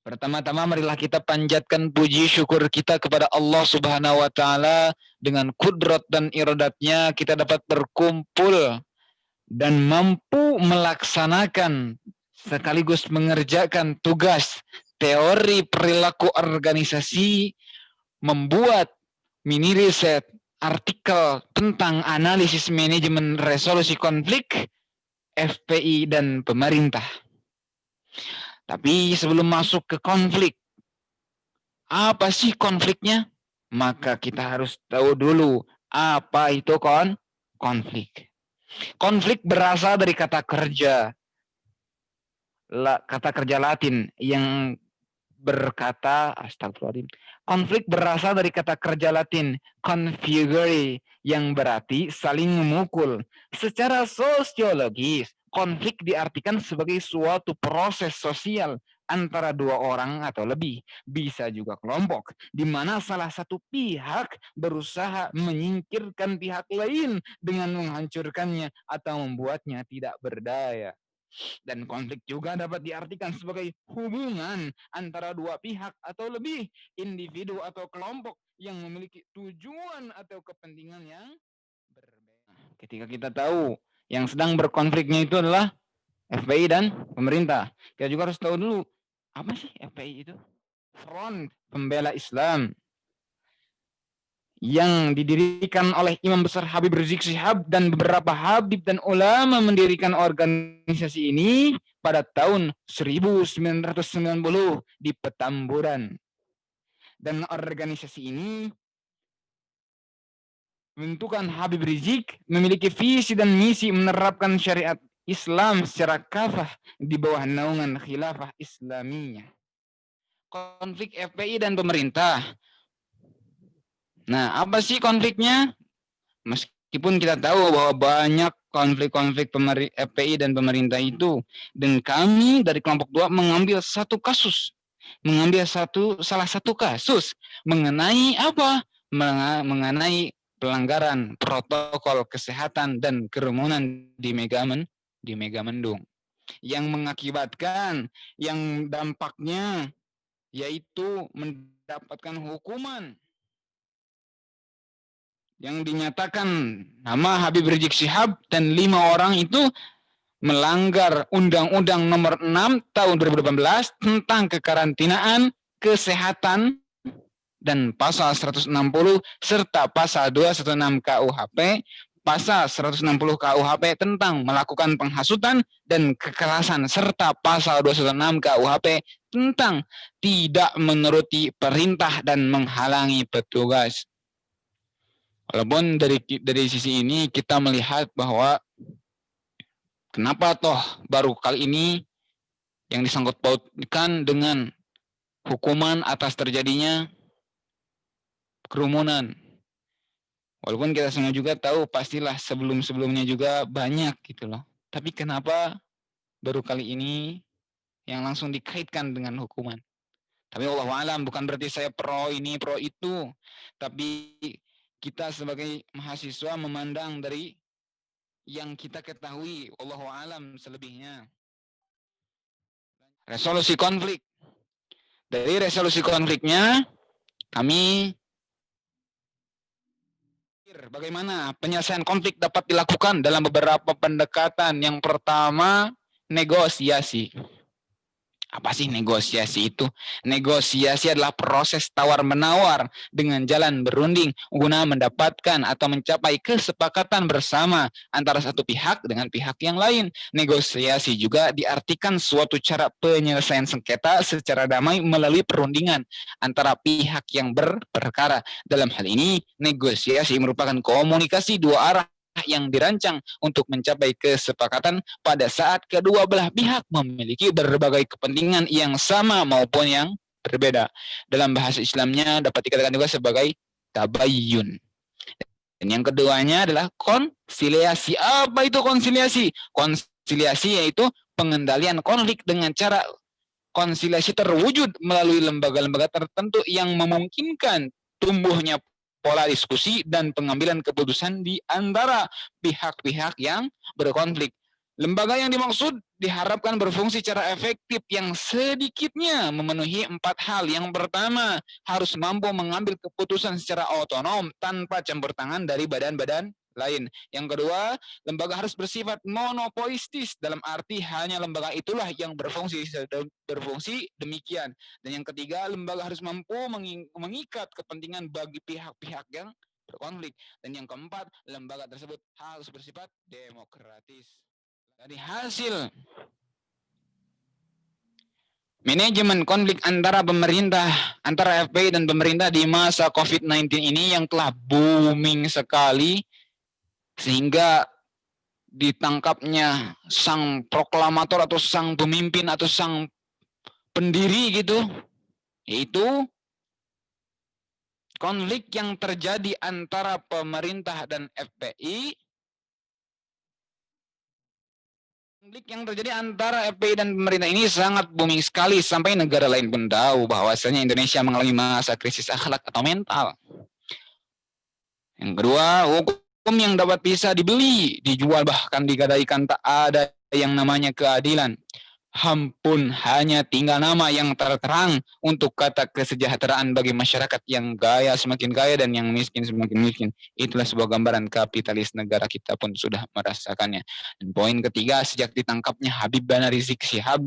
Pertama-tama marilah kita panjatkan puji syukur kita kepada Allah Subhanahu wa taala. Dengan kudrat dan iradatnya kita dapat berkumpul dan mampu melaksanakan sekaligus mengerjakan tugas teori perilaku organisasi, membuat mini riset artikel tentang analisis manajemen resolusi konflik FPI dan pemerintah. Tapi sebelum masuk ke konflik, apa sih konfliknya? Maka kita harus tahu dulu apa itu konflik. Konflik berasal dari kata kerja Latin yang berkata astagfirullahaladzim. Konflik berasal dari kata kerja Latin configere yang berarti saling memukul. Secara sosiologis, konflik diartikan sebagai suatu proses sosial antara dua orang atau lebih, bisa juga kelompok, di mana salah satu pihak berusaha menyingkirkan pihak lain dengan menghancurkannya atau membuatnya tidak berdaya. Dan konflik juga dapat diartikan sebagai hubungan antara dua pihak atau lebih, individu atau kelompok yang memiliki tujuan atau kepentingan yang berbeda. Ketika kita tahu yang sedang berkonfliknya itu adalah FPI dan pemerintah, kita juga harus tahu dulu apa sih FPI itu? Front Pembela Islam, yang didirikan oleh Imam Besar Habib Rizik Syihab dan beberapa habib dan ulama mendirikan organisasi ini pada tahun 1990 di Petamburan. Dan organisasi ini bentukan Habib Rizik memiliki visi dan misi menerapkan syariat Islam secara kafah di bawah naungan khilafah Islamiyah. Konflik FPI dan pemerintah. Nah, apa sih konfliknya? Meskipun kita tahu bahwa banyak konflik-konflik FPI dan pemerintah itu, dan kami dari kelompok 2 mengambil salah satu kasus mengenai apa? Mengenai pelanggaran protokol kesehatan dan kerumunan di Megamendung yang mengakibatkan yang dampaknya yaitu mendapatkan hukuman yang dinyatakan nama Habib Rizik Syihab dan 5 orang itu melanggar Undang-Undang Nomor 6 Tahun 2018 tentang kekarantinaan kesehatan dan pasal 160 serta pasal 216 KUHP, pasal 160 KUHP tentang melakukan penghasutan dan kekerasan serta pasal 216 KUHP tentang tidak menuruti perintah dan menghalangi petugas. Walaupun dari sisi ini kita melihat bahwa kenapa toh baru kali ini yang disangkut pautkan dengan hukuman atas terjadinya kerumunan. Walaupun kita semua juga tahu pastilah sebelum-sebelumnya juga banyak gitu loh. Tapi kenapa baru kali ini yang langsung dikaitkan dengan hukuman? Tapi wallahu alam, bukan berarti saya pro ini pro itu, tapi kita sebagai mahasiswa memandang dari yang kita ketahui, wallahu alam selebihnya. Resolusi konflik. Dari resolusi konfliknya, kami bagaimana penyelesaian konflik dapat dilakukan dalam beberapa pendekatan. Yang pertama, negosiasi. Apa sih negosiasi itu? Negosiasi adalah proses tawar-menawar dengan jalan berunding guna mendapatkan atau mencapai kesepakatan bersama antara satu pihak dengan pihak yang lain. Negosiasi juga diartikan suatu cara penyelesaian sengketa secara damai melalui perundingan antara pihak yang berperkara. Dalam hal ini, negosiasi merupakan komunikasi dua arah yang dirancang untuk mencapai kesepakatan pada saat kedua belah pihak memiliki berbagai kepentingan yang sama maupun yang berbeda. Dalam bahasa Islamnya dapat dikatakan juga sebagai tabayyun. Dan yang keduanya adalah konsiliasi. Apa itu konsiliasi? Konsiliasi yaitu pengendalian konflik dengan cara konsiliasi terwujud melalui lembaga-lembaga tertentu yang memungkinkan tumbuhnya pola diskusi dan pengambilan keputusan di antara pihak-pihak yang berkonflik. Lembaga yang dimaksud diharapkan berfungsi secara efektif yang sedikitnya memenuhi 4 hal. Yang pertama, harus mampu mengambil keputusan secara otonom tanpa campur tangan dari badan-badan lain. Yang kedua, lembaga harus bersifat monopolistis dalam arti hanya lembaga itulah yang berfungsi demikian. Dan yang ketiga, lembaga harus mampu mengikat kepentingan bagi pihak-pihak yang berkonflik. Dan yang keempat, lembaga tersebut harus bersifat demokratis. Dari hasil manajemen konflik antara FPI dan pemerintah di masa COVID-19 ini yang telah booming sekali, sehingga ditangkapnya sang proklamator atau sang pemimpin atau sang pendiri gitu, yaitu konflik yang terjadi antara pemerintah dan FPI. Konflik yang terjadi antara FPI dan pemerintah ini sangat booming sekali sampai negara lain pun tahu bahwasanya Indonesia mengalami masa krisis akhlak atau mental. Yang kedua, hukum yang dapat bisa dibeli, dijual, bahkan digadaikan, tak ada yang namanya keadilan. Hampun, hanya tinggal nama yang terterang untuk kata kesejahteraan bagi masyarakat yang kaya semakin kaya dan yang miskin semakin miskin. Itulah sebuah gambaran kapitalis negara kita pun sudah merasakannya. Dan poin ketiga, sejak ditangkapnya Habib Bana Rizik Syihab,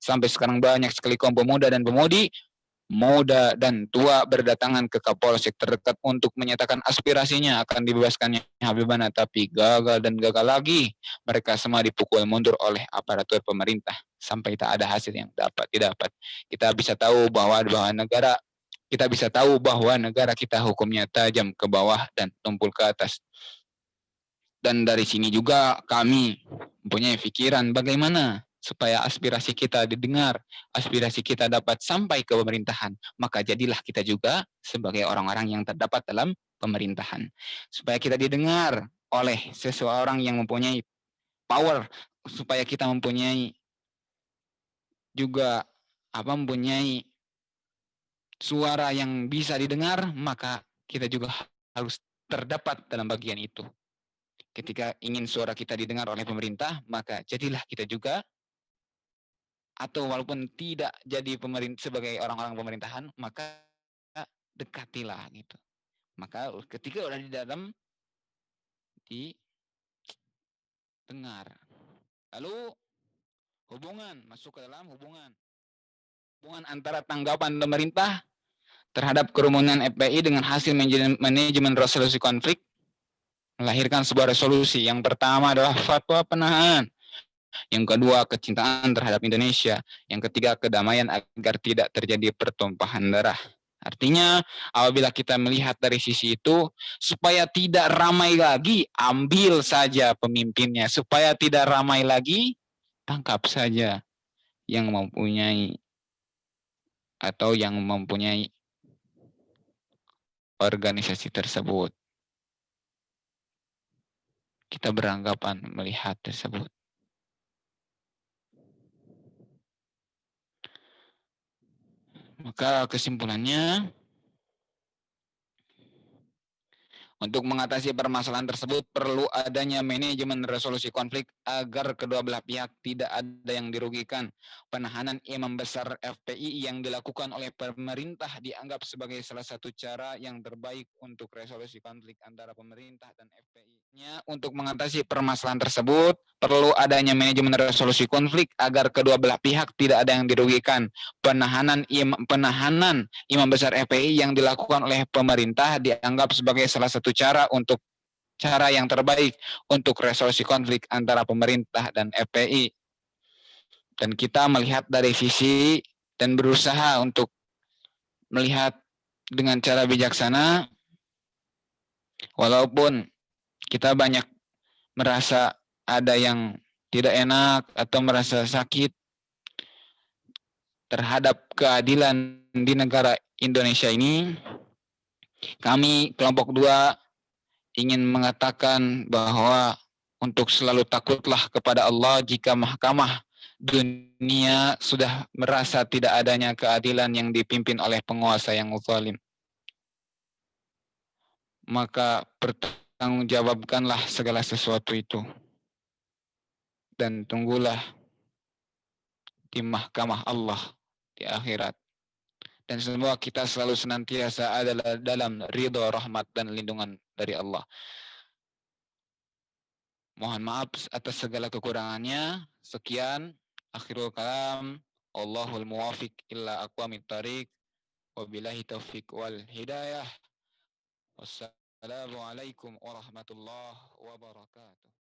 sampai sekarang banyak sekali kaum pemuda dan pemudi muda dan tua berdatangan ke Kapolsek terdekat untuk menyatakan aspirasinya akan dibebaskannya Habib Bana, tapi gagal dan gagal lagi. Mereka semua dipukul mundur oleh aparatur pemerintah sampai tak ada hasil yang dapat didapat. Kita bisa tahu bahwa negara kita hukumnya tajam ke bawah dan tumpul ke atas. Dan dari sini juga kami mempunyai pikiran bagaimana supaya aspirasi kita didengar, aspirasi kita dapat sampai ke pemerintahan. Maka jadilah kita juga sebagai orang-orang yang terdapat dalam pemerintahan. Supaya kita didengar oleh seseorang yang mempunyai power, supaya kita mempunyai juga mempunyai suara yang bisa didengar, maka kita juga harus terdapat dalam bagian itu. Ketika ingin suara kita didengar oleh pemerintah, maka jadilah kita juga, atau walaupun tidak jadi sebagai orang-orang pemerintahan, maka dekatilah gitu. Maka ketika udah di dalam, didengar. Lalu masuk ke dalam hubungan antara tanggapan pemerintah terhadap kerumunan FPI dengan hasil manajemen resolusi konflik melahirkan sebuah resolusi. Yang pertama adalah fatwa penahanan. Yang kedua, kecintaan terhadap Indonesia. Yang ketiga, kedamaian agar tidak terjadi pertumpahan darah. Artinya, apabila kita melihat dari sisi itu, supaya tidak ramai lagi, ambil saja pemimpinnya. Supaya tidak ramai lagi, tangkap saja yang mempunyai organisasi tersebut. Kita beranggapan melihat tersebut. Maka kesimpulannya, untuk mengatasi permasalahan tersebut perlu adanya manajemen resolusi konflik agar kedua belah pihak tidak ada yang dirugikan. Penahanan imam besar FPI yang dilakukan oleh pemerintah dianggap sebagai salah satu cara yang terbaik untuk resolusi konflik antara pemerintah dan FPI-nya. Untuk mengatasi permasalahan tersebut perlu adanya manajemen resolusi konflik agar kedua belah pihak tidak ada yang dirugikan. Penahanan imam besar FPI yang dilakukan oleh pemerintah dianggap sebagai salah satu cara yang terbaik untuk resolusi konflik antara pemerintah dan FPI. Dan kita melihat dari sisi dan berusaha untuk melihat dengan cara bijaksana, walaupun kita banyak merasa ada yang tidak enak atau merasa sakit terhadap keadilan di negara Indonesia ini, kami kelompok 2 ingin mengatakan bahwa untuk selalu takutlah kepada Allah jika mahkamah dunia sudah merasa tidak adanya keadilan yang dipimpin oleh penguasa yang zalim. Maka pertanggungjawabkanlah segala sesuatu itu. dan tunggulah di mahkamah Allah di akhirat. Dan semua kita selalu senantiasa adalah dalam ridho, rahmat, dan lindungan dari Allah. Mohon maaf atas segala kekurangannya. Sekian. Akhirul kalam. Allahul muwafiq illa aqwamit tariq. Wabillahi taufiq wal hidayah. Wassalamualaikum warahmatullahi wabarakatuh.